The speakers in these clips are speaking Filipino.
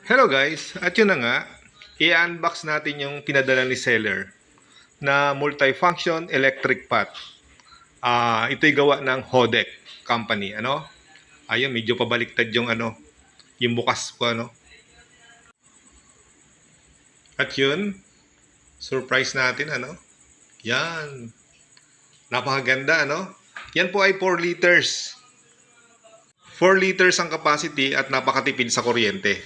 Hello guys, at yun na nga, i-unbox natin yung pinadala ni seller na multifunction electric pot. Ito'y gawa ng Hodek company, ano? Ayun, medyo pabaliktad yung yung bukas ko, ano? At yun, surprise natin, ano? Yan. Napakaganda, ano? Yan po ay 4 liters. 4 liters ang capacity at napakatipid sa kuryente.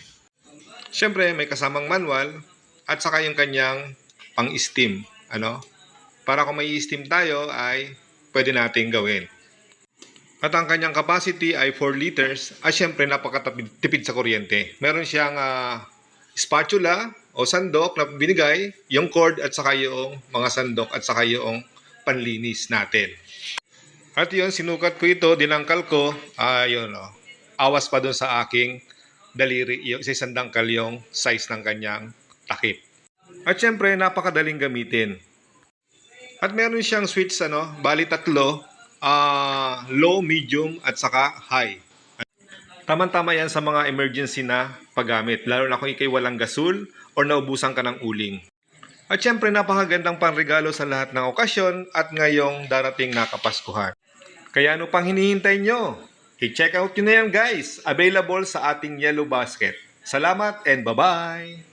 Siyempre, may kasamang manual at saka yung kanyang pang-steam, ano? Para kung may steam tayo ay pwede nating gawin. At ang kanyang capacity ay 4 liters at siyempre napakatipid sa kuryente. Meron siyang spatula o sandok na binigay, yung cord at saka yung mga sandok at saka yung panlinis natin. At yun, sinukat ko ito, dinangkal ko, yun, awas pa dun sa aking daliri, yung isa dangkal yung size ng kanyang takip. At syempre, napakadaling gamitin. At meron siyang switch, bali tatlo, low, medium, at saka high. Tama-tama yan sa mga emergency na paggamit, lalo na kung ikay walang gasol or naubusan ka ng uling. At syempre, napakagandang panregalo sa lahat ng okasyon at ngayong darating na Kapaskuhan. Kaya ano pang hinihintay nyo? I-check out nyo na yan guys. Available sa ating Yellow Basket. Salamat and bye-bye!